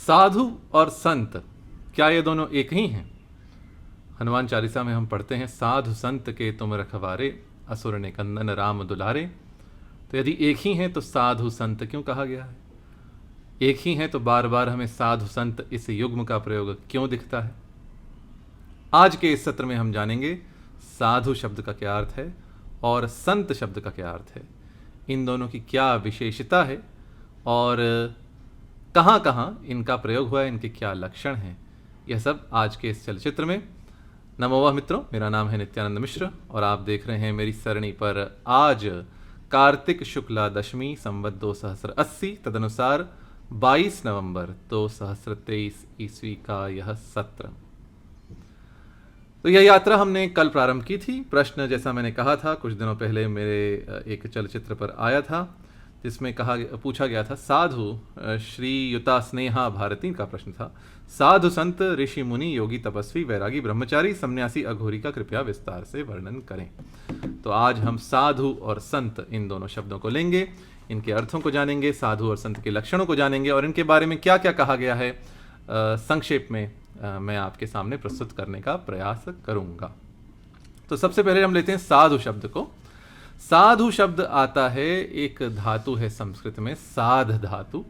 साधु और संत, क्या ये दोनों एक ही हैं? हनुमान चालीसा में हम पढ़ते हैं, साधु संत के तुम रखवारे, असुर ने कंदन राम दुलारे। तो यदि एक ही हैं तो साधु संत क्यों कहा गया है? एक ही हैं तो बार बार हमें साधु संत इस युग्म का प्रयोग क्यों दिखता है? आज के इस सत्र में हम जानेंगे साधु शब्द का क्या अर्थ है और संत शब्द का क्या अर्थ है, इन दोनों की क्या विशेषता है और कहाँ कहाँ इनका प्रयोग हुआ है, इनके क्या लक्षण हैं, यह सब आज के इस चलचित्र में। नमोवाह मित्रों, मेरा नाम है नित्यानंद मिश्र और आप देख रहे हैं मेरी सरणी पर आज कार्तिक शुक्ला दशमी संवत 2080 तदनुसार 22 नवंबर 2023 ईस्वी का यह सत्र। तो यह यात्रा हमने कल प्रारंभ की थी। प्रश्न, जैसा मैंने कहा था कुछ दिनों पहले, मेरे एक चलचित्र पर आया था जिसमें पूछा गया था, साधु श्री युता स्नेहा भारती का प्रश्न था, साधु संत ऋषि मुनि योगी तपस्वी वैरागी ब्रह्मचारी सन्यासी अघोरी का कृपया विस्तार से वर्णन करें। तो आज हम साधु और संत इन दोनों शब्दों को लेंगे, इनके अर्थों को जानेंगे, साधु और संत के लक्षणों को जानेंगे और इनके बारे में क्या क्या कहा गया है संक्षेप में मैं आपके सामने प्रस्तुत करने का प्रयास करूंगा। तो सबसे पहले हम लेते हैं साधु शब्द को। साधु शब्द आता है, एक धातु है संस्कृत में साध धातु,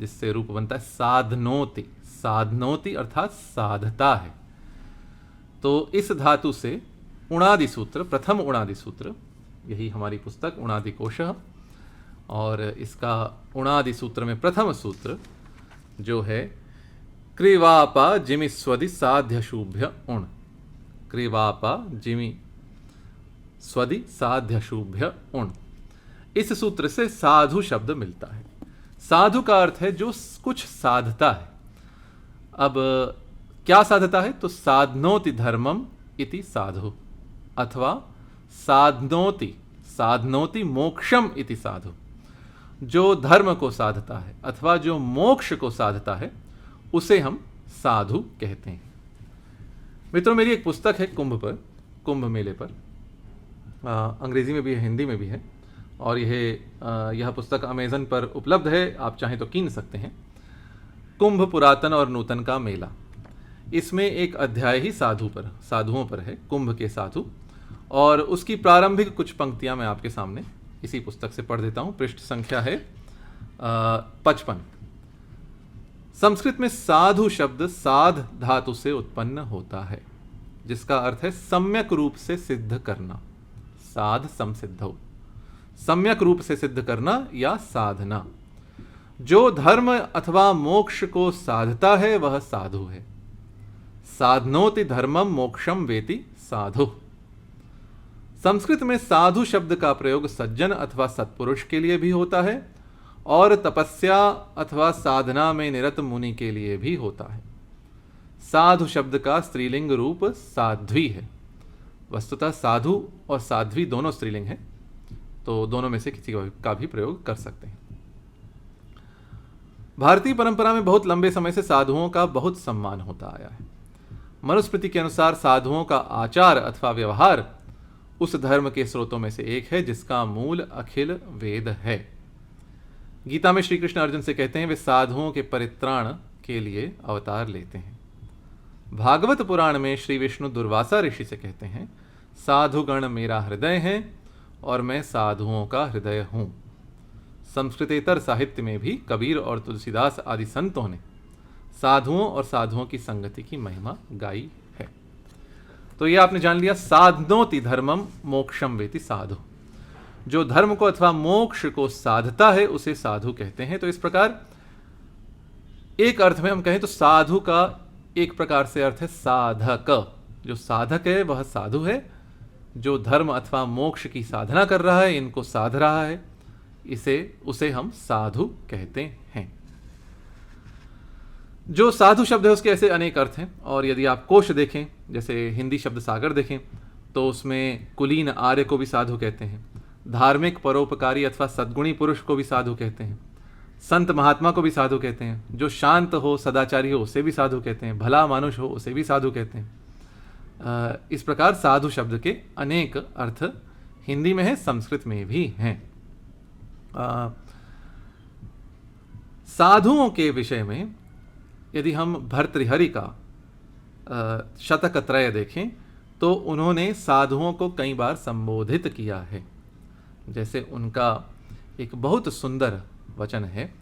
जिससे रूप बनता है साधनोति। साधनोति अर्थात साधता है। तो इस धातु से उणादि सूत्र, प्रथम उणादि सूत्र, यही हमारी पुस्तक उणादि कोश, और इसका उणादि सूत्र में प्रथम सूत्र जो है क्रिवापा जिमि स्वदि साध्य शुभ्य उण। क्रिवापा जिमि स्वदि साध्य शुभ्य उण, इस सूत्र से साधु शब्द मिलता है। साधु का अर्थ है जो कुछ साधता है। अब क्या साधता है? तो साधनोति धर्मम इति साधु, अथवा साधनोति मोक्षम इति साधु। जो धर्म को साधता है अथवा जो मोक्ष को साधता है उसे हम साधु कहते हैं। मित्रों, मेरी एक पुस्तक है कुंभ मेले पर, अंग्रेजी में भी है, हिंदी में भी है, और यह पुस्तक अमेजन पर उपलब्ध है, आप चाहें तो कीन सकते हैं। कुंभ पुरातन और नूतन का मेला, इसमें एक अध्याय ही साधुओं पर है, कुंभ के साधु, और उसकी प्रारंभिक कुछ पंक्तियां मैं आपके सामने इसी पुस्तक से पढ़ देता हूं। पृष्ठ संख्या है 55। संस्कृत में साधु शब्द साध धातु से उत्पन्न होता है, जिसका अर्थ है सम्यक रूप से सिद्ध करना। साध समसिद्धौ, सम्यक रूप से सिद्ध करना या साधना। जो धर्म अथवा मोक्ष को साधता है वह साधु है। साधनोति धर्मम मोक्षम वेति साधु। संस्कृत में साधु शब्द का प्रयोग सज्जन अथवा सत्पुरुष के लिए भी होता है और तपस्या अथवा साधना में निरत मुनि के लिए भी होता है। साधु शब्द का स्त्रीलिंग रूप साध्वी है। वस्तुतः साधु और साध्वी दोनों स्त्रीलिंग हैं, तो दोनों में से किसी का भी प्रयोग कर सकते हैं। भारतीय परंपरा में बहुत लंबे समय से साधुओं का बहुत सम्मान होता आया है। मनुस्मृति के अनुसार साधुओं का आचार अथवा व्यवहार उस धर्म के स्रोतों में से एक है जिसका मूल अखिल वेद है। गीता में श्री कृष्ण अर्जुन से कहते हैं, वे साधुओं के परित्राण के लिए अवतार लेते हैं। भागवत पुराण में श्री विष्णु दुर्वासा ऋषि से कहते हैं, साधुगण मेरा हृदय है और मैं साधुओं का हृदय हूं। संस्कृतेतर साहित्य में भी कबीर और तुलसीदास आदि संतों ने साधुओं और साधुओं की संगति की महिमा गाई है। तो यह आपने जान लिया, साधनोति धर्मम मोक्षम वेति साधु। जो धर्म को अथवा मोक्ष को साधता है उसे साधु कहते हैं। तो इस प्रकार एक अर्थ में हम कहें तो साधु का एक प्रकार से अर्थ है साधक। जो साधक है वह साधु है। जो धर्म अथवा मोक्ष की साधना कर रहा है, इनको साध रहा है, उसे हम साधु कहते हैं। जो साधु शब्द है उसके ऐसे अनेक अर्थ हैं, और यदि आप कोश देखें, जैसे हिंदी शब्द सागर देखें, तो उसमें कुलीन आर्य को भी साधु कहते हैं। धार्मिक परोपकारी अथवा सद्गुणी पुरुष को भी साधु कहते हैं। संत महात्मा को भी साधु कहते हैं। जो शांत हो, सदाचारी हो, उसे भी साधु कहते हैं। भला मानुष हो, उसे भी साधु कहते हैं। इस प्रकार साधु शब्द के अनेक अर्थ हिंदी में है, संस्कृत में भी हैं। साधुओं के विषय में यदि हम भर्तृहरि का शतक त्रय देखें तो उन्होंने साधुओं को कई बार संबोधित किया है। जैसे उनका एक बहुत सुंदर वचन है,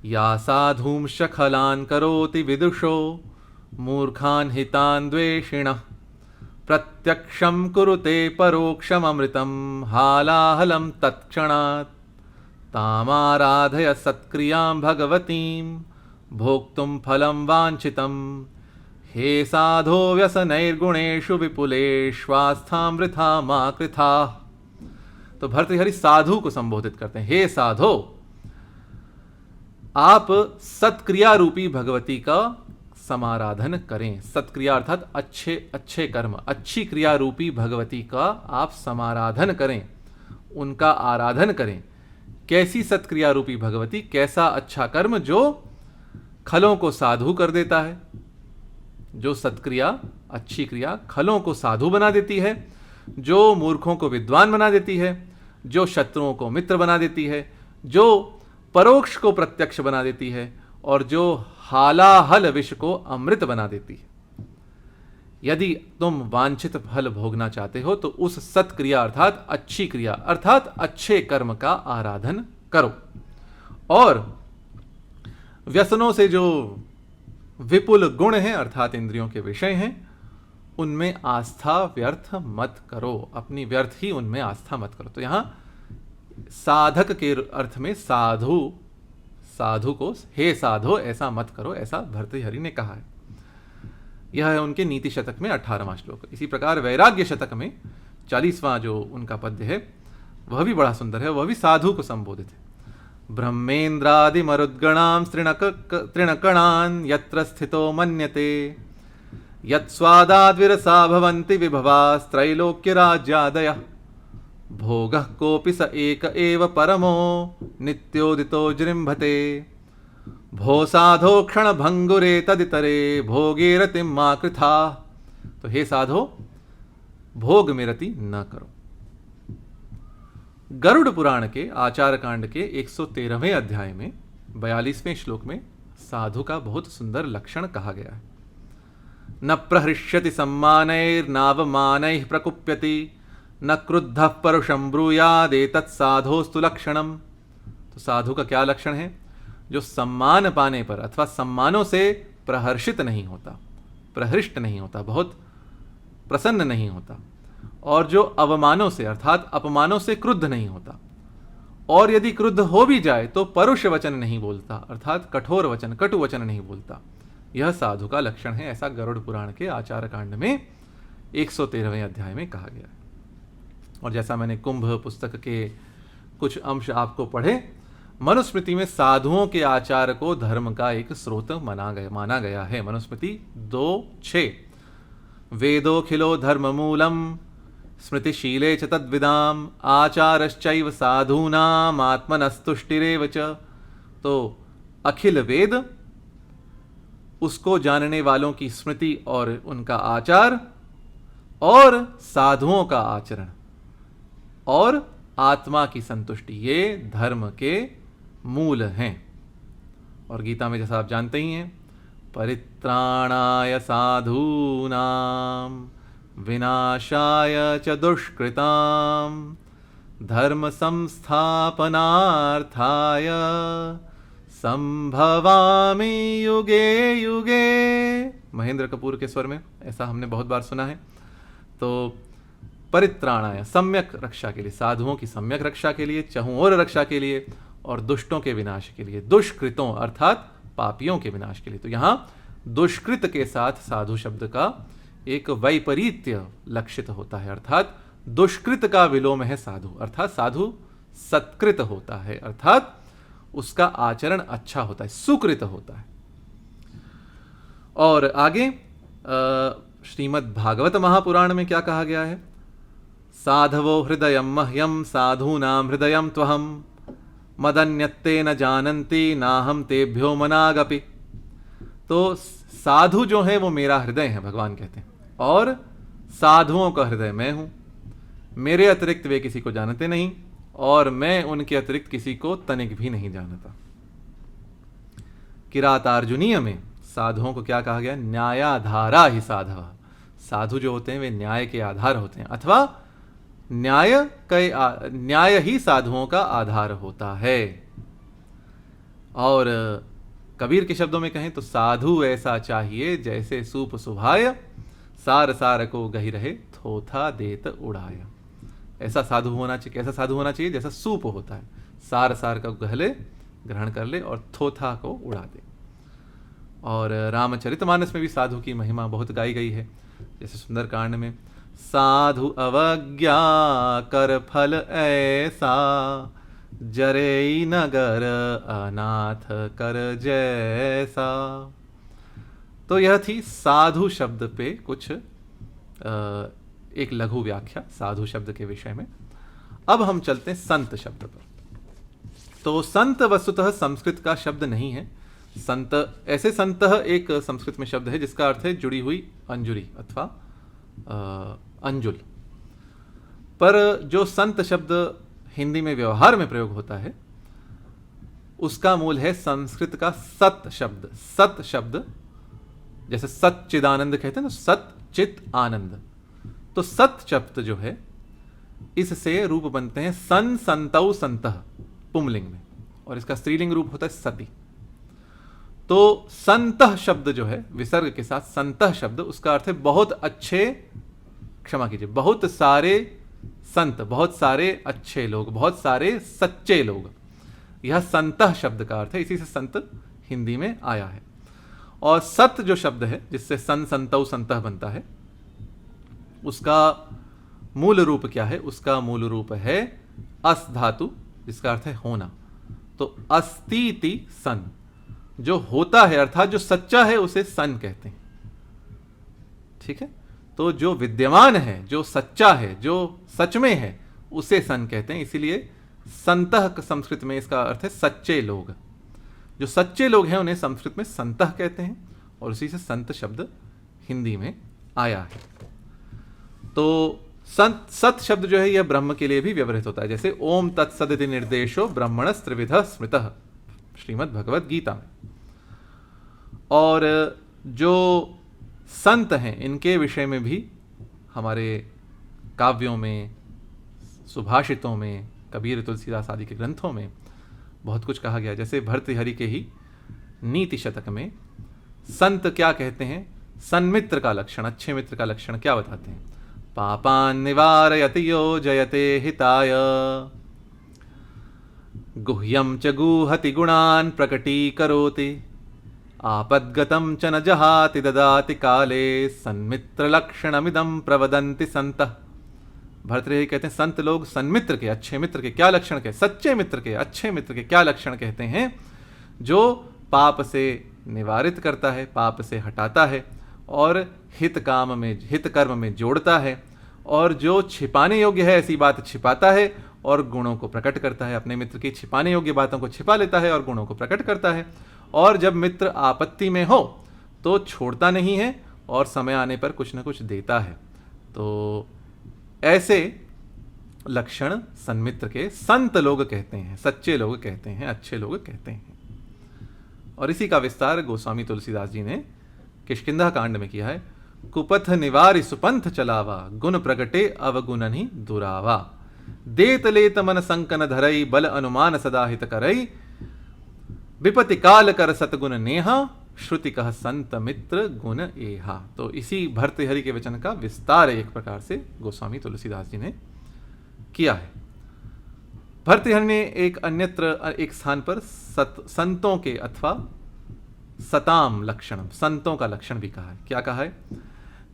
या साधुंश खलान करोति विदुषो मूर्खान हितान द्वेषिणः प्रत्यक्षं कुरुते परोक्षम अमृतं हालाहलं तत्क्षणात् तामाराधय सत्क्रियां भगवतीं भोक्तुं फलं वांछितं हे साधो व्यसनैर्गुणेषु विपुलेष्वास्थां वृथा मा कृथा। तो भर्तृहरि साधु को संबोधित करते हैं, हे साधो, आप सत्क्रिया रूपी भगवती का समाराधन करें। सत्क्रिया अर्थात अच्छे अच्छे कर्म, अच्छी क्रिया रूपी भगवती का आप समाराधन करें, उनका आराधन करें। कैसी सत्क्रिया रूपी भगवती, कैसा अच्छा कर्म जो खलों को साधु कर देता है, जो सत्क्रिया अच्छी क्रिया खलों को साधु बना देती है, जो मूर्खों को विद्वान बना देती है, जो शत्रुओं को मित्र बना देती है, जो परोक्ष को प्रत्यक्ष बना देती है और जो हालाहल विष को अमृत बना देती है। यदि तुम वांछित फल भोगना चाहते हो तो उस सत्क्रिया अर्थात अच्छी क्रिया अर्थात अच्छे कर्म का आराधन करो। और व्यसनों से जो विपुल गुण हैं अर्थात इंद्रियों के विषय हैं, उनमें आस्था व्यर्थ मत करो, अपनी व्यर्थ ही उनमें आस्था मत करो। तो यहां साधक के अर्थ में साधु, साधु को हे साधो ऐसा मत करो, ऐसा भर्तृहरि ने कहा है। यह है उनके नीति शतक में 18वां श्लोक। इसी प्रकार वैराग्य शतक में 40वां जो उनका पद्य है वह भी बड़ा सुंदर है, वह भी साधु को संबोधित है। ब्रह्मेन्द्रादि मरुद्गणां तृणकणान् यत्र स्थितो मन्यते यत्स्वादाद्विरसा भवन्ति विभवास्त्रैलोक्य राज्यादयः भोगः कोऽपि स एक एव परमो नित्योदितो जृम्भते भो साधो क्षण भंगुरे तदितरे भोगे रतिं मा कृथा। तो हे साधो, भोग में रति न करो। गरुड़ पुराण के आचार कांड के 113वें अध्याय में 42वें श्लोक में साधु का बहुत सुंदर लक्षण कहा गया है। न प्रहृष्यति सम्मानैर्नावमानैः प्रकुप्यति न क्रुद्धः परुषं ब्रूयादेतत् साधोस्तु लक्षणम। तो साधु का क्या लक्षण है? जो सम्मान पाने पर अथवा सम्मानों से प्रहर्षित नहीं होता, प्रहृष्ट नहीं होता, बहुत प्रसन्न नहीं होता, और जो अवमानों से अर्थात अपमानों से क्रुद्ध नहीं होता, और यदि क्रुद्ध हो भी जाए तो परुष वचन नहीं बोलता अर्थात कठोर वचन, कटु वचन नहीं बोलता। यह साधु का लक्षण है, ऐसा गरुड़ पुराण के आचार कांड में 113वें अध्याय में कहा गया है। और जैसा मैंने कुंभ पुस्तक के कुछ अंश आपको पढ़े, मनुस्मृति में साधुओं के आचार को धर्म का एक स्रोत माना गया है। मनुस्मृति 2:6 वेदोखिलो धर्म मूलम स्मृतिशीले च तद्विदाम आचारश्चैव साधूनाम आत्मनस्तुष्टिरेव च। तो अखिल वेद, उसको जानने वालों की स्मृति और उनका आचार, और साधुओं का आचरण, और आत्मा की संतुष्टि, ये धर्म के मूल हैं। और गीता में जैसा आप जानते ही हैं, परित्राणाय साधूनाम विनाशाय च दुष्कृताम धर्म संस्थापनार्थाय संभवामि युगे युगे। महेंद्र कपूर के स्वर में ऐसा हमने बहुत बार सुना है। तो परित्राणाय, सम्यक रक्षा के लिए, साधुओं की सम्यक रक्षा के लिए, चहुओर रक्षा के लिए, और दुष्टों के विनाश के लिए, दुष्कृतों अर्थात पापियों के विनाश के लिए। तो यहां दुष्कृत के साथ साधु शब्द का एक वैपरीत्य लक्षित होता है, अर्थात दुष्कृत का विलोम है साधु, अर्थात साधु सत्कृत होता है, अर्थात उसका आचरण अच्छा होता है, सुकृत होता है। और आगे श्रीमद् भागवत महापुराण में क्या कहा गया है? साधवो हृदयं मह्यं साधूनां हृदयं त्वहं मदन्यत्ते न जानन्ति नाहं तेभ्यो मनागपि। तो साधु जो है वो मेरा हृदय है, भगवान कहते हैं, और साधुओं का हृदय मैं हूं। मेरे अतिरिक्त वे किसी को जानते नहीं, और मैं उनके अतिरिक्त किसी को तनिक भी नहीं जानता। किरातार्जुनीय में साधुओं को क्या कहा गया? न्यायाधारा ही साधव। साधु जो होते हैं वे न्याय के आधार होते हैं, अथवा न्याय ही साधुओं का आधार होता है। और कबीर के शब्दों में कहें तो साधु ऐसा चाहिए जैसे सूप सुभाय, सार सार को गही रहे थोथा देत उड़ाया। ऐसा साधु होना चाहिए। कैसा साधु होना चाहिए? जैसा सूप होता है, सार सार का गहले ग्रहण कर ले और थोथा को उड़ा दे। और रामचरितमानस में भी साधु की महिमा बहुत गाई गई है। जैसे सुंदरकांड में, साधु अवज्ञा कर फल ऐसा, जरे नगर अनाथ कर जैसा। तो यह थी साधु शब्द पे कुछ एक लघु व्याख्या साधु शब्द के विषय में। अब हम चलते हैं संत शब्द पर। तो संत वस्तुतः संस्कृत का शब्द नहीं है। संत ऐसे संत एक संस्कृत में शब्द है जिसका अर्थ है जुड़ी हुई अंजुरी अथवा अंजुल। पर जो संत शब्द हिंदी में व्यवहार में प्रयोग होता है उसका मूल है संस्कृत का सत शब्द। सत शब्द जैसे सच्चिदानंद कहते हैं ना, सत चित आनंद। तो सत शब्द जो है इससे रूप बनते हैं सन संतौ संतः पुंलिंग में, और इसका स्त्रीलिंग रूप होता है सती। तो संतः शब्द जो है विसर्ग के साथ संतः शब्द, उसका अर्थ है बहुत अच्छे, क्षमा कीजिए, बहुत सारे संत, बहुत सारे अच्छे लोग, बहुत सारे सच्चे लोग। यह संतः शब्द का अर्थ है। इसी से संत हिंदी में आया है। और सत जो शब्द है जिससे सन संतौ संतः बनता है, उसका मूल रूप क्या है? उसका मूल रूप है अस धातु, जिसका अर्थ है होना। तो अस्तीति सन, जो होता है अर्थात जो सच्चा है उसे सन कहते हैं। ठीक है, तो जो विद्यमान है, जो सच्चा है, जो सच में है, उसे सन कहते हैं। इसीलिए संतः संस्कृत में इसका अर्थ है सच्चे लोग। जो सच्चे लोग हैं उन्हें संस्कृत में संतः कहते हैं, और उसी से संत शब्द हिंदी में आया है। तो सत शब्द जो है यह ब्रह्म के लिए भी व्यवहृत होता है। जैसे ओम तत्सदिति निर्देशो ब्रह्मणस् त्रिविधः स्मृतः, श्रीमद् भगवत गीता में। और जो संत हैं इनके विषय में भी हमारे काव्यों में, सुभाषितों में, कबीर तुलसीदास आदि के ग्रंथों में बहुत कुछ कहा गया। जैसे भर्तृहरि के ही नीति शतक में संत क्या कहते हैं? सन्मित्र का लक्षण, अच्छे मित्र का लक्षण क्या बताते हैं? पापान निवारयति यो जयते हिताय, गुह्यम च गुहति गुणान प्रकटीकरोति, आपद्गतं च न जहाति ददाति काले, सन्मित्र लक्षणमिदं प्रवदन्ति संतः। भर्तृहरि कहते हैं संत लोग सन्मित्र के, अच्छे मित्र के क्या लक्षण कहते? सच्चे मित्र के, अच्छे मित्र के क्या लक्षण कहते हैं? जो पाप से निवारित करता है, पाप से हटाता है, और हित कर्म में जोड़ता है, और जो छिपाने योग्य है ऐसी बात छिपाता है और गुणों को प्रकट करता है। अपने मित्र की छिपाने योग्य बातों को छिपा लेता है और गुणों को प्रकट करता है। और जब मित्र आपत्ति में हो तो छोड़ता नहीं है और समय आने पर कुछ न कुछ देता है। तो ऐसे लक्षण सन्मित्र के संत लोग कहते हैं, सच्चे लोग कहते हैं, अच्छे लोग कहते हैं। और इसी का विस्तार गोस्वामी तुलसीदास जी ने किष्किंधा कांड में किया है। कुपथ निवारि सुपंथ चलावा, गुण प्रगटे अवगुणनि दुरावा, देत लेत मन संकन धरई, बल अनुमान सदा हित करई, विपति काल कर सतगुण नेहा, श्रुति कह संत मित्र गुण एहा। तो इसी भर्तृहरि के वचन का विस्तार एक प्रकार से गोस्वामी तुलसीदास जी ने किया है। भर्तृहरि ने एक अन्यत्र एक स्थान पर संतों के अथवा सताम लक्षण, संतों का लक्षण भी कहा है। क्या कहा है?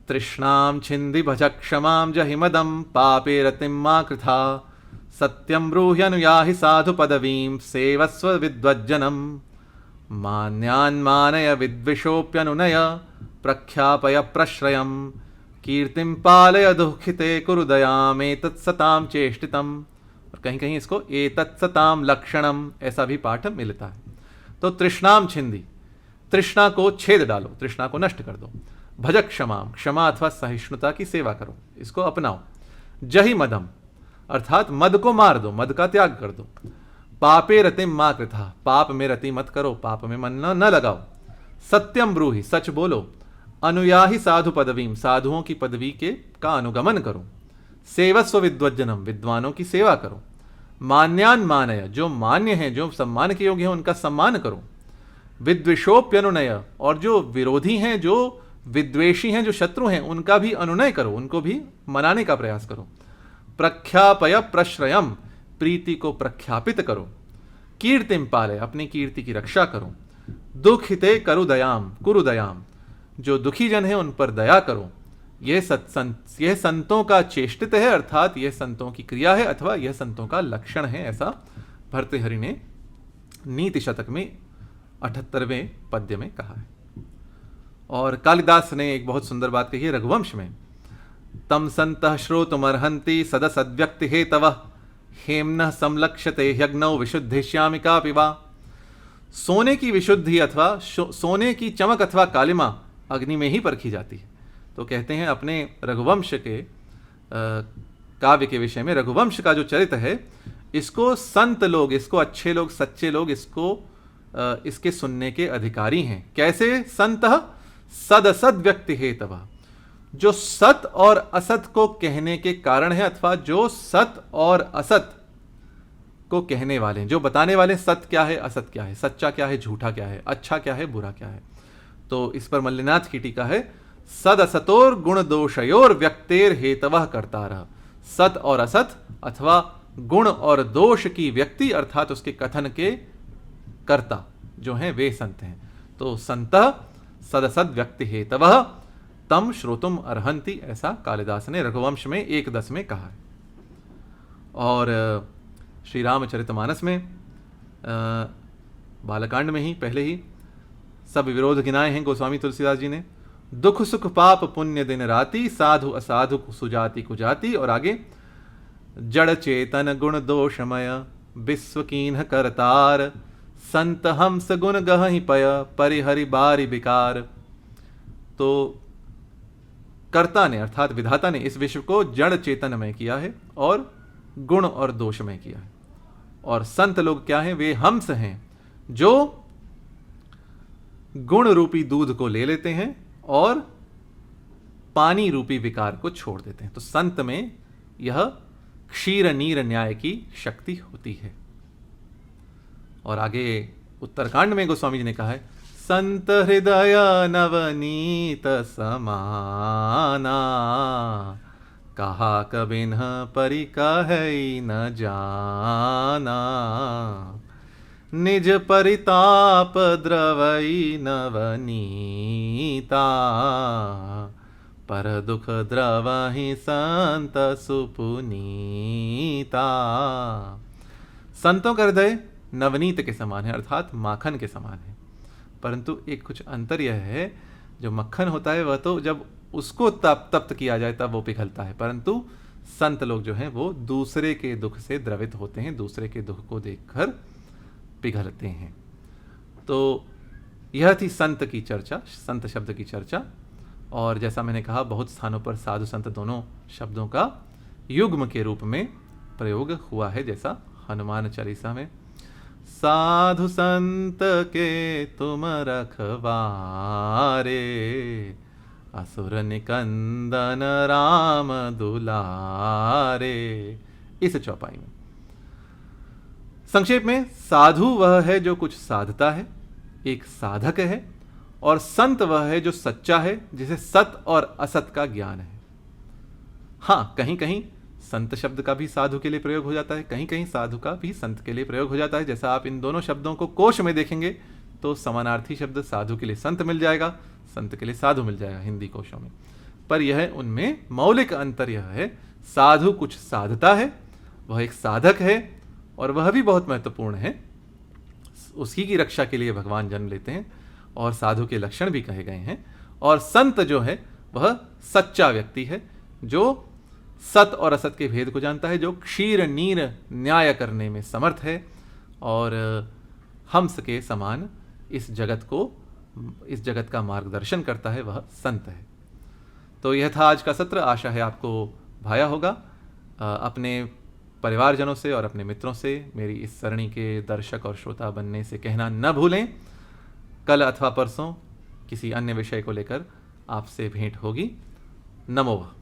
तृष्णाम छिंदि भज क्षमाम जहिमदम, पापे रतिम मा कृथा, सत्यम ब्रूह्यनुयाहि साधु पदवीं, सेवस्व विद्वज्जनम, मान्यान् मानय विद्विषोऽप्यनुनय, प्रख्यापय प्रश्रयम, कीर्तिम पालय दुःखिते कुरु दयाम, एतत्सताम चेष्टितम। और कहीं कहीं इसको एतत्सताम लक्षणम ऐसा भी पाठ मिलता है। तो तृष्णाम छिंदी, तृष्णा को छेद डालो, तृष्णा को नष्ट कर दो। भज क्षमाम, क्षमा अथवा सहिष्णुता की सेवा करो, इसको अपनाओ। जहि मदम, अर्थात मद को मार दो, मद का त्याग कर दो। पापे रतिम मा कृथा, पाप में रति मत करो, पाप में मन न लगाओ। सत्यम ब्रूहि, सच बोलो। अनुयाही साधु पदवीम, साधुओं की पदवी के का अनुगमन करो। सेवस्व विद्वज्जनम, विद्वानों की सेवा करो। मान्यान मानय, जो मान्य हैं, जो सम्मान के योग्य हैं, उनका सम्मान करो। विद्विषोप्यनुनय, और जो विरोधी हैं, जो विद्वेषी हैं, जो शत्रु हैं, उनका भी अनुनय करो, उनको भी मनाने का प्रयास करो। प्रख्यापय प्रश्रयम, प्रीति को प्रख्यापित करो। कीर्तिम पालय, अपनी कीर्ति की रक्षा करो। दुखिते करु दयाम कुरु दयाम, जो दुखी जन है उन पर दया करो। यह संतों का चेष्टित है, अर्थात यह संतों की क्रिया है अथवा यह संतों का लक्षण है, ऐसा भर्तृहरि ने नीति शतक में 78वें पद्य में कहा है। और कालिदास ने एक बहुत सुंदर बात कही है रघुवंश में, तम संतः श्रोतुमर्हन्ति सदसद्व्यक्ति हेतवः हेम्नः संलक्ष्यते ह्यग्नौ विशुद्धिश्यामिका पिबा। सोने की विशुद्धि अथवा सोने की चमक अथवा कालिमा अग्नि में ही परखी जाती है। तो कहते हैं अपने रघुवंश के काव्य के विषय में, रघुवंश का जो चरित्र है, इसको संत लोग, इसको अच्छे लोग, सच्चे लोग इसके सुनने के अधिकारी हैं। कैसे? संतः सदसद व्यक्ति हेतव, जो सत और असत को कहने के कारण है, अथवा जो सत और असत को कहने वाले हैं, जो बताने वाले सत्य क्या है, असत क्या है, सच्चा क्या है, झूठा क्या है, अच्छा क्या है, बुरा क्या है। तो इस पर मल्लिनाथ की टीका है, सद असतोर गुण दोषयोर व्यक्तेर हेतवः कर्तारः। सत और असत अथवा गुण और दोष की व्यक्ति अर्थात उसके कथन के कर्ता जो हैं वे संत हैं। तो संतः सदसद व्यक्ति हेतवः तम श्रोतुम अर्हन्ति, ऐसा कालिदास ने रघुवंश में 1:10 में कहा है। और श्री रामचरितमानस में बालकांड में ही पहले ही सब विरोध गिनाए हैं गोस्वामी तुलसीदास जी ने। दुख सुख पाप पुण्य दिन राति, साधु असाधु सुजाति कुजाति, और आगे जड़ चेतन गुण दोषमय विश्व कीन्ह करतार, संत हंस गुण गहि पय परिहरि बारि विकार। तो कर्ता ने अर्थात विधाता ने इस विश्व को जड़ चेतनमय किया है और गुण और दोषमय किया है। और संत लोग क्या हैं? वे हंस हैं जो गुण रूपी दूध को ले लेते हैं और पानी रूपी विकार को छोड़ देते हैं। तो संत में यह क्षीर नीर न्याय की शक्ति होती है। और आगे उत्तरकांड में गोस्वामी जी ने कहा है, संत हृदय नवनीत समाना, कहा कबिन्ह परि कहै न जाना, निज परिताप द्रवई नवनीता, पर दुख द्रवहि संत सुपुनीता। संतों का हृदय नवनीत के समान है अर्थात माखन के समान है, परंतु एक कुछ अंतर यह है, जो मक्खन होता है वह तो जब उसको तप्त किया जाए तब वो पिघलता है, परंतु संत लोग जो हैं वो दूसरे के दुख से द्रवित होते हैं, दूसरे के दुख को देखकर पिघलते हैं। तो यह थी संत की चर्चा, संत शब्द की चर्चा। और जैसा मैंने कहा, बहुत स्थानों पर साधु संत दोनों शब्दों का युग्म के रूप में प्रयोग हुआ है, जैसा हनुमान चालीसा में, साधु संत के तुम रखवारे, असुर निकंदन राम दुलारे। इस चौपाई में संक्षेप में, साधु वह है जो कुछ साधता है, एक साधक है, और संत वह है जो सच्चा है, जिसे सत और असत का ज्ञान है। हाँ, कहीं कहीं संत शब्द का भी साधु के लिए प्रयोग हो जाता है, कहीं कहीं साधु का भी संत के लिए प्रयोग हो जाता है। जैसा आप इन दोनों शब्दों को कोश में देखेंगे तो समानार्थी शब्द साधु के लिए संत मिल जाएगा, संत के लिए साधु मिल जाएगा हिंदी कोशों में। पर यह उनमें मौलिक अंतर यह है, साधु कुछ साधता है, वह एक साधक है, और वह भी बहुत महत्वपूर्ण है, उसी की रक्षा के लिए भगवान जन्म लेते हैं, और साधु के लक्षण भी कहे गए हैं। और संत जो है वह सच्चा व्यक्ति है, जो सत और असत के भेद को जानता है, जो क्षीर नीर न्याय करने में समर्थ है, और हंस के समान इस जगत का मार्गदर्शन करता है, वह संत है। तो यह था आज का सत्र। आशा है आपको भाया होगा। अपने परिवारजनों से और अपने मित्रों से मेरी इस सरणी के दर्शक और श्रोता बनने से कहना न भूलें। कल अथवा परसों किसी अन्य विषय को लेकर आपसे भेंट होगी। नमो।